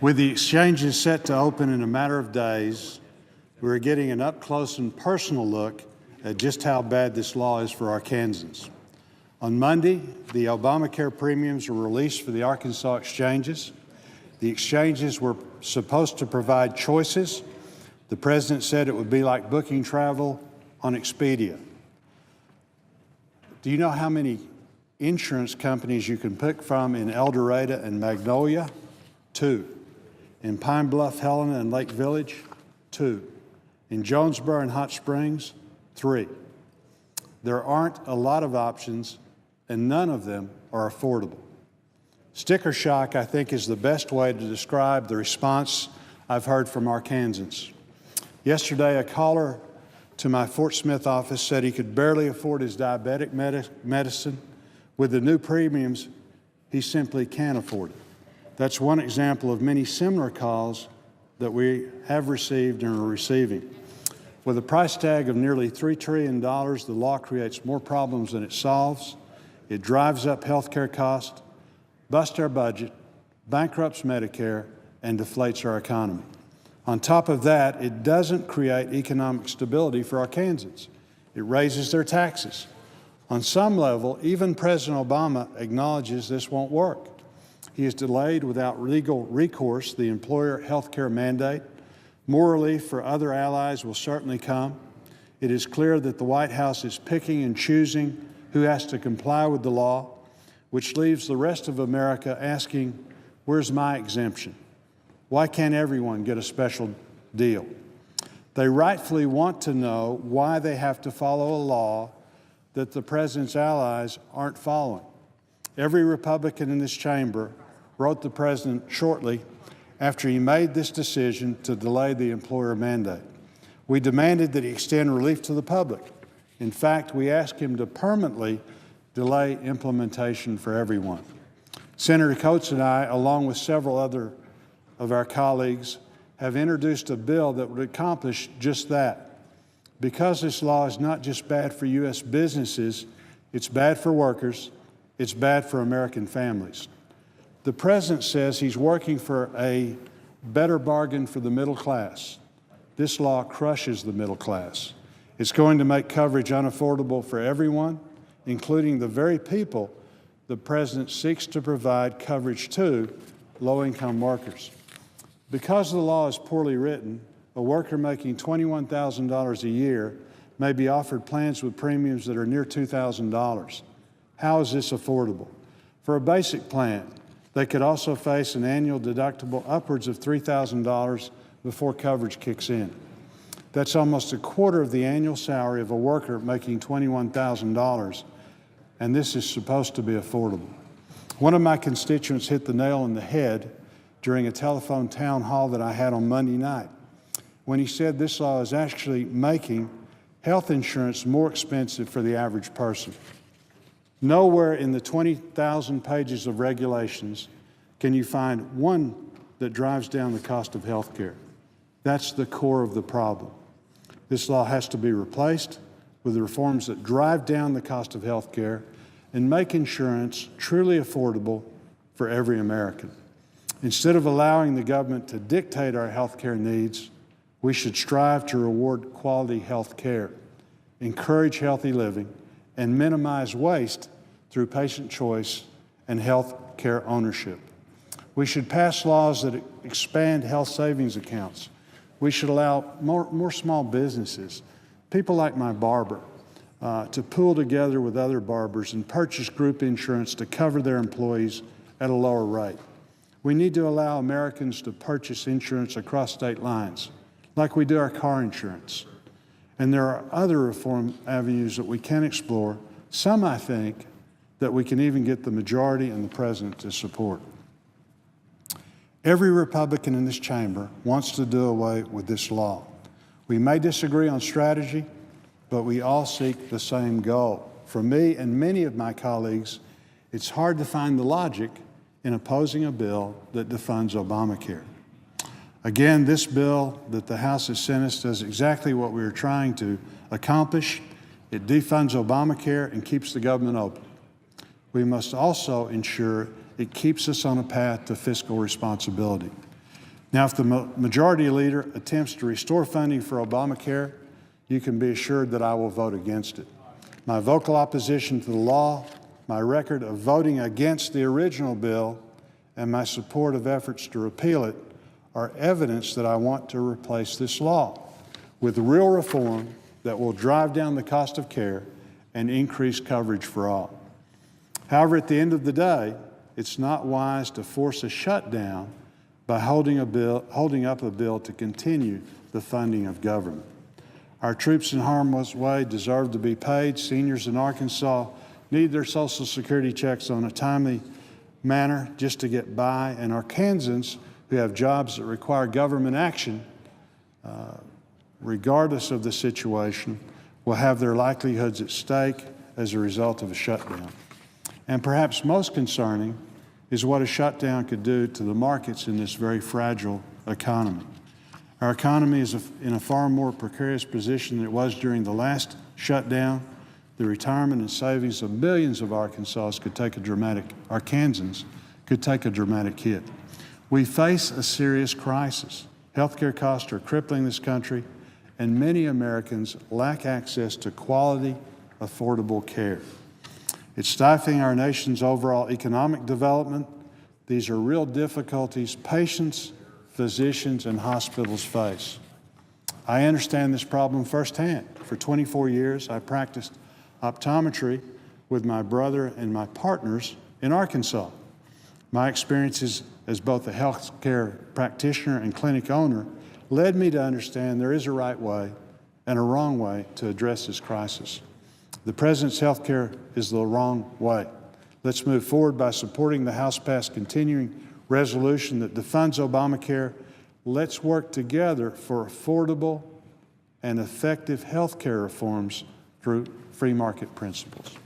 With the exchanges set to open in a matter of days, we're getting an up-close and personal look at just how bad this law is for Arkansans. On Monday, the Obamacare premiums were released for the Arkansas exchanges. The exchanges were supposed to provide choices. The president said it would be like booking travel on Expedia. Do you know how many insurance companies you can pick from in El Dorado and Magnolia? 2. In Pine Bluff, Helena, and Lake Village? 2. In Jonesboro and Hot Springs? 3. There aren't a lot of options, and none of them are affordable. Sticker shock, I think, is the best way to describe the response I've heard from Arkansans. Yesterday, a caller to my Fort Smith office said he could barely afford his diabetic medicine. With the new premiums, he simply can't afford it. That's one example of many similar calls that we have received and are receiving. With a price tag of nearly $3 trillion, the law creates more problems than it solves. It drives up health care costs, busts our budget, bankrupts Medicare, and deflates our economy. On top of that, it doesn't create economic stability for Arkansans. It raises their taxes. On some level, even President Obama acknowledges this won't work. He has delayed without legal recourse the employer health care mandate. More relief for other allies will certainly come. It is clear that the White House is picking and choosing who has to comply with the law, which leaves the rest of America asking, where's my exemption? Why can't everyone get a special deal? They rightfully want to know why they have to follow a law that the president's allies aren't following. Every Republican in this chamber wrote the president shortly after he made this decision to delay the employer mandate. We demanded that he extend relief to the public. In fact, we asked him to permanently delay implementation for everyone. Senator Coates and I, along with several other of our colleagues, have introduced a bill that would accomplish just that. Because this law is not just bad for U.S. businesses, it's bad for workers, it's bad for American families. The president says he's working for a better bargain for the middle class. This law crushes the middle class. It's going to make coverage unaffordable for everyone, including the very people the president seeks to provide coverage to, low-income workers. Because the law is poorly written, a worker making $21,000 a year may be offered plans with premiums that are near $2,000. How is this affordable? For a basic plan, they could also face an annual deductible upwards of $3,000 before coverage kicks in. That's almost a quarter of the annual salary of a worker making $21,000, and this is supposed to be affordable. One of my constituents hit the nail on the head during a telephone town hall that I had on Monday night, when he said this law is actually making health insurance more expensive for the average person. Nowhere in the 20,000 pages of regulations can you find one that drives down the cost of health care. That's the core of the problem. This law has to be replaced with the reforms that drive down the cost of health care and make insurance truly affordable for every American. Instead of allowing the government to dictate our health care needs, we should strive to reward quality health care, encourage healthy living, and minimize waste through patient choice and health care ownership. We should pass laws that expand health savings accounts. We should allow more small businesses, people like my barber, to pool together with other barbers and purchase group insurance to cover their employees at a lower rate. We need to allow Americans to purchase insurance across state lines, like we do our car insurance. And there are other reform avenues that we can explore, some, I think, that we can even get the majority and the president to support. Every Republican in this chamber wants to do away with this law. We may disagree on strategy, but we all seek the same goal. For me and many of my colleagues, it's hard to find the logic in opposing a bill that defunds Obamacare. Again, this bill that the House has sent us does exactly what we were trying to accomplish. It defunds Obamacare and keeps the government open. We must also ensure it keeps us on a path to fiscal responsibility. Now, if the majority leader attempts to restore funding for Obamacare, you can be assured that I will vote against it. My vocal opposition to the law, my record of voting against the original bill, and my support of efforts to repeal it are evidence that I want to replace this law with real reform that will drive down the cost of care and increase coverage for all. However, at the end of the day, it's not wise to force a shutdown by holding up a bill to continue the funding of government. Our troops in harm's way deserve to be paid. Seniors in Arkansas need their Social Security checks on a timely manner just to get by, and Arkansans who have jobs that require government action, regardless of the situation, will have their livelihoods at stake as a result of a shutdown. And perhaps most concerning is what a shutdown could do to the markets in this very fragile economy. Our economy is in a far more precarious position than it was during the last shutdown. The retirement and savings of millions of Arkansans could take a dramatic hit. We face a serious crisis. Healthcare costs are crippling this country, and many Americans lack access to quality, affordable care. It's stifling our nation's overall economic development. These are real difficulties patients, physicians, and hospitals face. I understand this problem firsthand. For 24 years, I practiced optometry with my brother and my partners in Arkansas. My experiences as both a healthcare practitioner and clinic owner led me to understand there is a right way and a wrong way to address this crisis. The President's health care is the wrong way. Let's move forward by supporting the House-passed continuing resolution that defunds Obamacare. Let's work together for affordable and effective health care reforms through free market principles.